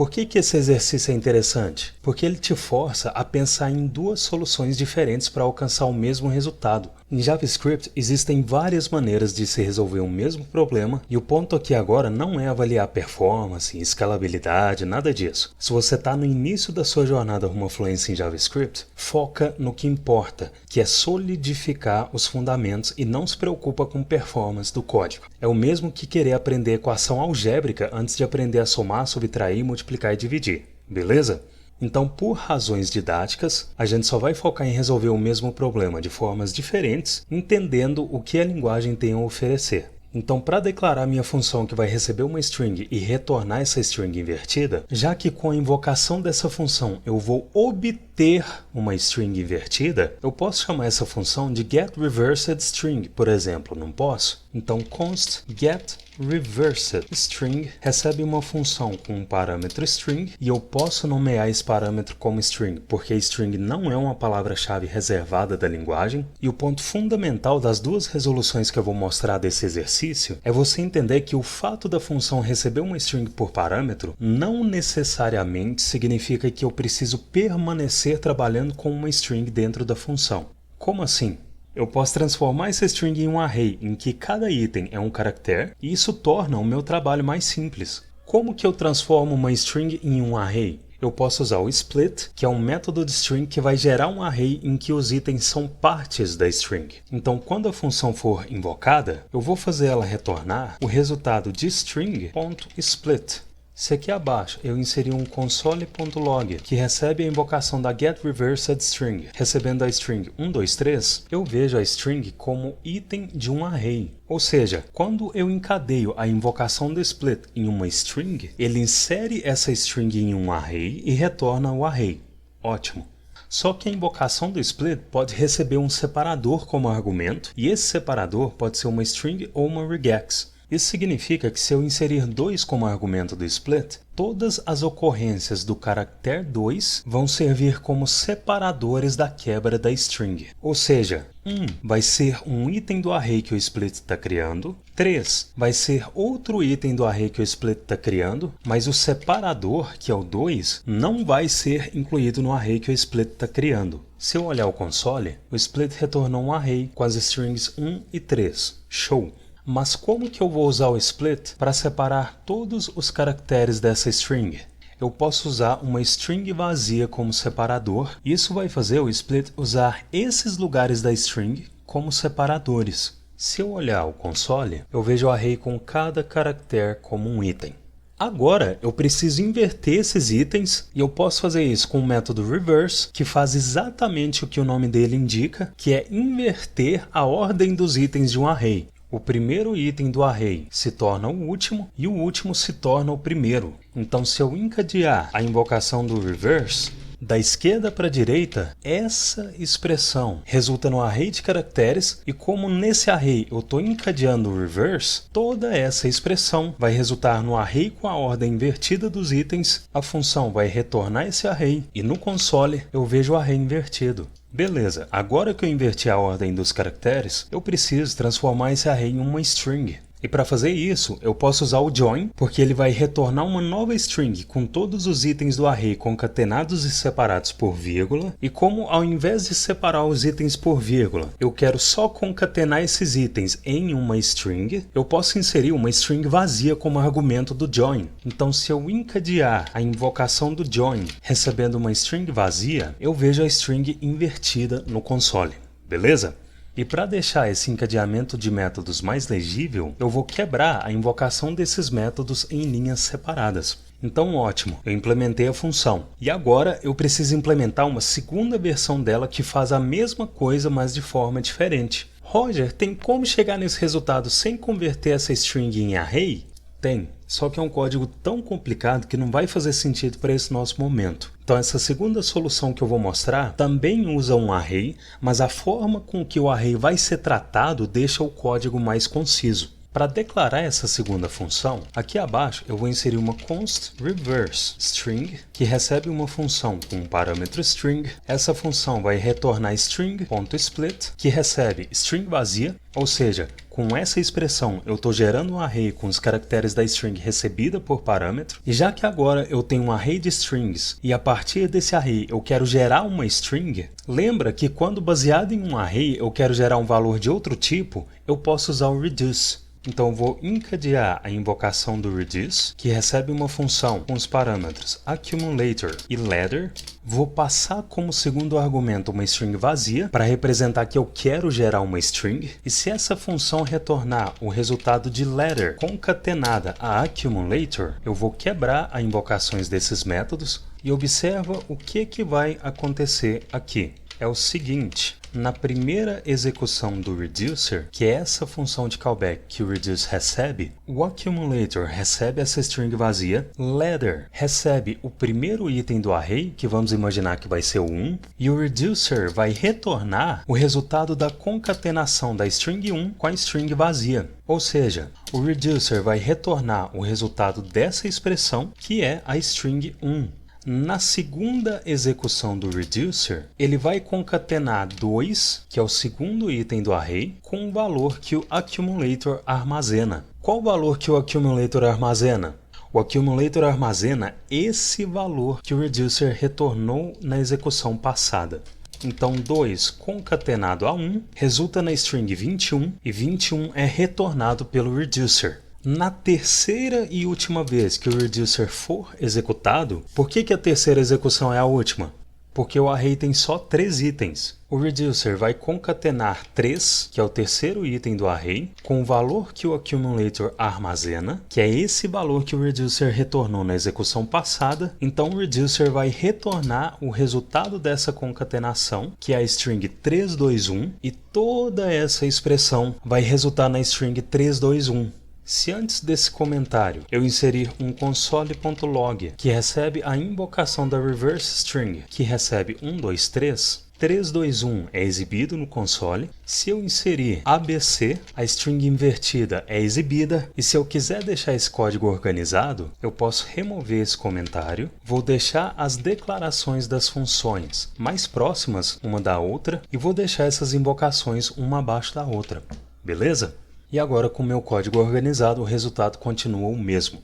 Por que esse exercício é interessante? Porque ele te força a pensar em duas soluções diferentes para alcançar o mesmo resultado. Em JavaScript existem várias maneiras de se resolver o mesmo problema e o ponto aqui agora não é avaliar performance, escalabilidade, nada disso. Se você está no início da sua jornada rumo à fluência em JavaScript, foca no que importa, que é solidificar os fundamentos e não se preocupa com performance do código. É o mesmo que querer aprender equação algébrica antes de aprender a somar, subtrair, multiplicar e dividir, beleza? Então, por razões didáticas, a gente só vai focar em resolver o mesmo problema de formas diferentes, entendendo o que a linguagem tem a oferecer. Então, para declarar minha função que vai receber uma string e retornar essa string invertida, já que com a invocação dessa função eu vou obter uma string invertida, eu posso chamar essa função de getReversedString, por exemplo, não posso? Então, const getReversedString recebe uma função com um parâmetro string e eu posso nomear esse parâmetro como string, porque string não é uma palavra-chave reservada da linguagem. E o ponto fundamental das duas resoluções que eu vou mostrar desse exercício é você entender que o fato da função receber uma string por parâmetro não necessariamente significa que eu preciso permanecer trabalhando com uma string dentro da função. Como assim? Eu posso transformar essa string em um array em que cada item é um caractere e isso torna o meu trabalho mais simples. Como que eu transformo uma string em um array? Eu posso usar o split, que é um método de string que vai gerar um array em que os itens são partes da string. Então, quando a função for invocada, eu vou fazer ela retornar o resultado de string.split. Se aqui abaixo eu inserir um console.log que recebe a invocação da getReversedString, recebendo a string 123, eu vejo a string como item de um array. Ou seja, quando eu encadeio a invocação do split em uma string, ele insere essa string em um array e retorna o array. Ótimo! Só que a invocação do split pode receber um separador como argumento, e esse separador pode ser uma string ou uma regex. Isso significa que se eu inserir 2 como argumento do split, todas as ocorrências do caractere 2 vão servir como separadores da quebra da string. Ou seja, 1 vai ser um item do array que o split está criando, 3 vai ser outro item do array que o split está criando, mas o separador, que é o 2, não vai ser incluído no array que o split está criando. Se eu olhar o console, o split retornou um array com as strings 1 e 3. Show! Mas como que eu vou usar o split para separar todos os caracteres dessa string? Eu posso usar uma string vazia como separador. Isso vai fazer o split usar esses lugares da string como separadores. Se eu olhar o console, eu vejo o array com cada caractere como um item. Agora eu preciso inverter esses itens e eu posso fazer isso com o método reverse, que faz exatamente o que o nome dele indica, que é inverter a ordem dos itens de um array. O primeiro item do array se torna o último e o último se torna o primeiro. Então, se eu encadear a invocação do reverse, da esquerda para a direita, essa expressão resulta no array de caracteres e como nesse array eu estou encadeando o reverse, toda essa expressão vai resultar no array com a ordem invertida dos itens, a função vai retornar esse array e no console eu vejo o array invertido. Beleza, agora que eu inverti a ordem dos caracteres, eu preciso transformar esse array em uma string. E para fazer isso, eu posso usar o join, porque ele vai retornar uma nova string com todos os itens do array concatenados e separados por vírgula. E como ao invés de separar os itens por vírgula, eu quero só concatenar esses itens em uma string, eu posso inserir uma string vazia como argumento do join. Então, se eu encadear a invocação do join recebendo uma string vazia, eu vejo a string invertida no console. Beleza? E para deixar esse encadeamento de métodos mais legível, eu vou quebrar a invocação desses métodos em linhas separadas. Então ótimo, eu implementei a função. E agora eu preciso implementar uma segunda versão dela que faz a mesma coisa, mas de forma diferente. Roger, tem como chegar nesse resultado sem converter essa string em array? Tem, só que é um código tão complicado que não vai fazer sentido para esse nosso momento. Então essa segunda solução que eu vou mostrar também usa um array, mas a forma com que o array vai ser tratado deixa o código mais conciso. Para declarar essa segunda função, aqui abaixo eu vou inserir uma const reverse string, que recebe uma função com um parâmetro string. Essa função vai retornar string.split, que recebe string vazia, ou seja, com essa expressão eu estou gerando um array com os caracteres da string recebida por parâmetro, e já que agora eu tenho um array de strings e a partir desse array eu quero gerar uma string, lembra que quando baseado em um array eu quero gerar um valor de outro tipo, eu posso usar o reduce. Então eu vou encadear a invocação do reduce, que recebe uma função com os parâmetros accumulator e ladder. Vou passar como segundo argumento uma string vazia para representar que eu quero gerar uma string. E se essa função retornar o resultado de ladder concatenada a accumulator, eu vou quebrar as invocações desses métodos e observa o que vai acontecer aqui. É o seguinte, na primeira execução do reducer, que é essa função de callback que o reduce recebe, o accumulator recebe essa string vazia, ladder recebe o primeiro item do array, que vamos imaginar que vai ser o 1, e o reducer vai retornar o resultado da concatenação da string 1 com a string vazia. Ou seja, o reducer vai retornar o resultado dessa expressão, que é a string 1. Na segunda execução do reducer, ele vai concatenar 2, que é o segundo item do array, com o valor que o accumulator armazena. Qual o valor que o accumulator armazena? O accumulator armazena esse valor que o reducer retornou na execução passada. Então 2 concatenado a 1 resulta na string 21 e 21 é retornado pelo reducer. Na terceira e última vez que o reducer for executado, por que a terceira execução é a última? Porque o array tem só 3 itens. O reducer vai concatenar 3, que é o terceiro item do array, com o valor que o accumulator armazena, que é esse valor que o reducer retornou na execução passada. Então o reducer vai retornar o resultado dessa concatenação, que é a string 321, e toda essa expressão vai resultar na string 321. Se antes desse comentário eu inserir um console.log que recebe a invocação da reverse string, que recebe 123, 321 é exibido no console. Se eu inserir ABC, a string invertida é exibida. E se eu quiser deixar esse código organizado, eu posso remover esse comentário. Vou deixar as declarações das funções mais próximas uma da outra e vou deixar essas invocações uma abaixo da outra. Beleza? E agora, com o meu código organizado, o resultado continua o mesmo.